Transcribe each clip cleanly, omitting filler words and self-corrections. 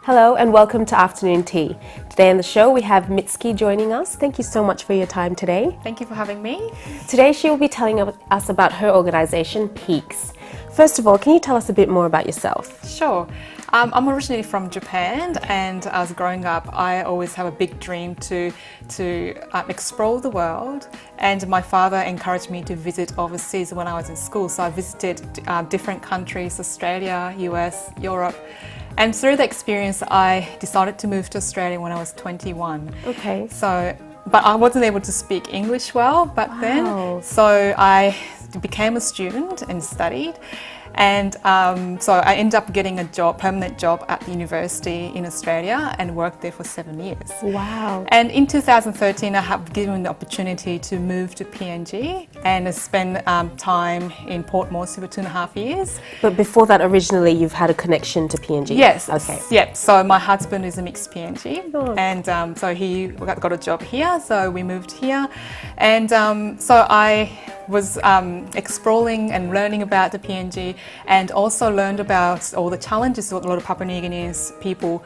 Hello and welcome to Afternoon Tea. Today on the show we have Mitski joining us. Thank you so much for your time today. Thank you for having me. Today she will be telling us about her organisation, Peaks. First of all, can you tell us a bit more about yourself? Sure. I'm originally from Japan, and as growing up, I always have a big dream to explore the world. And my father encouraged me to visit overseas when I was in school. So I visited different countries: Australia, US, Europe. And through the experience, I decided to move to Australia when I was 21. Okay. But I wasn't able to speak English well back then. So I became a student and studied. And so I ended up getting a permanent job at the university in Australia and worked there for 7 years. Wow. And in 2013, I have given the opportunity to move to PNG and spend time in Port Moresby for 2.5 years. But before that, originally you've had a connection to PNG? Yes. Okay. Yep. So my husband is a mixed PNG, Oh. and so he got a job here. So we moved here, and so I was exploring and learning about the PNG, and also learned about all the challenges that a lot of Papua New Guineans people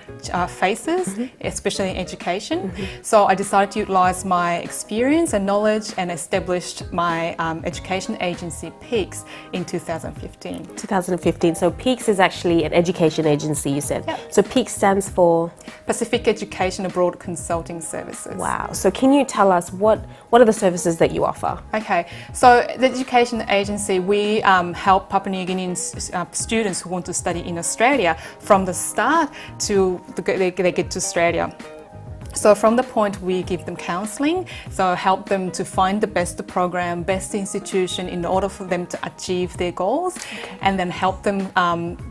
faces, especially in education. So I decided to utilise my experience and knowledge and established my education agency, Peaks, in 2015. 2015. So Peaks is actually an education agency, you said. Yep. So Peaks stands for? Pacific Education Abroad Consulting Services. Wow. So can you tell us what are the services that you offer? Okay, so the education agency, we help Papua New Guinean students who want to study in Australia from the start to they get to Australia. So from the point we give them counselling, so help them to find the best program, best institution in order for them to achieve their goals, and then help them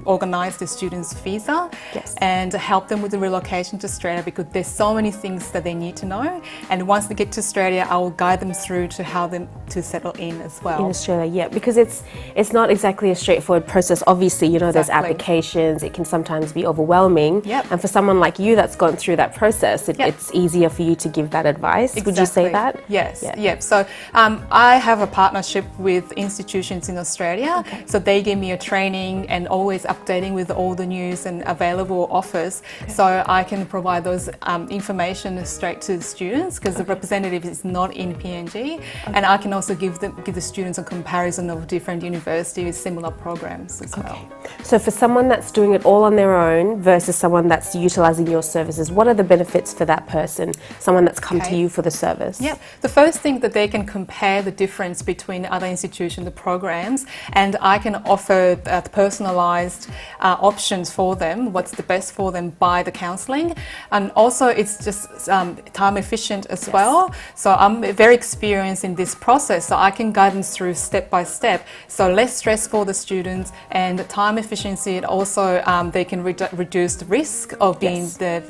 organise the students' visa, and help them with the relocation to Australia, because there's so many things that they need to know. And once they get to Australia, I will guide them through to how them to settle in as well. In Australia, yeah, because it's not exactly a straightforward process. Obviously, you know, there's Exactly. applications, it can sometimes be overwhelming. Yep. And for someone like you that's gone through that process, it's easier for you to give that advice. Would you say that? Yes. Yeah. Yep. So I have a partnership with institutions in Australia. So they give me a training and always updating with all the news and available offers. So I can provide those information straight to the students, because the representative is not in PNG, and I can also give the students a comparison of different universities with similar programs as well. So for someone that's doing it all on their own versus someone that's utilising your services, what are the benefits for that person, someone that's come to you for the service? Yep. The first thing that they can compare the difference between other institutions, the programs, and I can offer personalised options for them, what's the best for them by the counselling. And also it's just time efficient as well. So I'm very experienced in this process, so I can guide them through step by step. So less stress for the students and time efficiency, and also they can reduce the risk of being the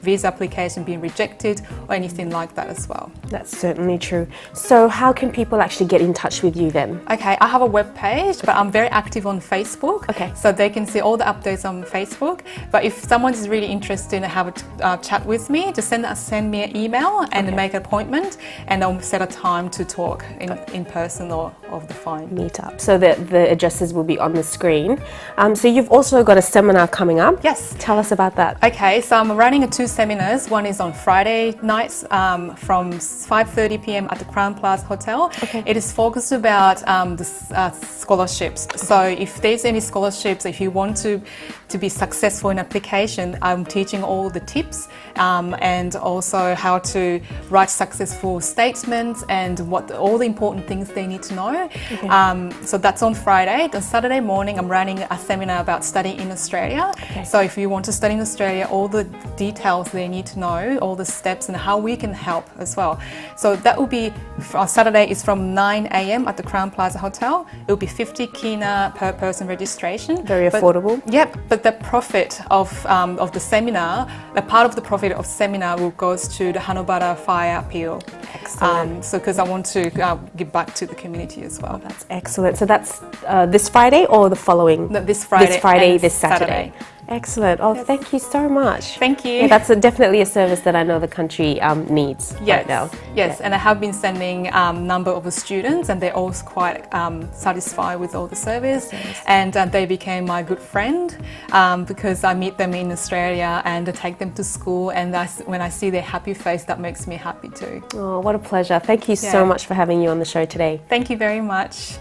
visa application being rejected or anything like that as well. That's certainly true. So how can people actually get in touch with you then? Okay, I have a web page, but I'm very active on Facebook. Okay. So they can see all the updates on Facebook. But if someone is really interested in have a chat with me, just send me an email and make an appointment, and I'll set a time to talk in person or over the phone. Meet up. So the addresses will be on the screen. So you've also got a seminar coming up. Yes. Tell us about that. Okay, so I'm running 2 seminars. One is on Friday nights from 5:30 p.m. at the Crown Plaza Hotel. It is focused about the scholarships. So if there's any scholarships, if you want to be successful in application, I'm teaching all the tips and also how to write successful statements and all the important things they need to know. So that's on Friday. On Saturday morning, I'm running a seminar about studying in Australia. So if you want to study in Australia, all the details they need to know, all the steps and how we can help as well. So that will be on Saturday is from 9 a.m. at the Crown Plaza Hotel. It will be 50 kina per person registration. Very affordable. Yep, but the profit of the seminar, the part of the profit of seminar will goes to the Hanobara Fire Appeal. Excellent. So because I want to give back to the community as well. That's excellent. So that's this Friday or the following? This Friday. This Friday, and this Saturday. Excellent. Oh, thank you so much. Thank you. Yeah, that's definitely a service that I know the country needs right now. Yes, and I have been sending number of students, and they're all quite satisfied with all the service, and they became my good friend because I meet them in Australia and I take them to school, and when I see their happy face, that makes me happy too. Oh, what a pleasure. Thank you so much for having you on the show today. Thank you very much.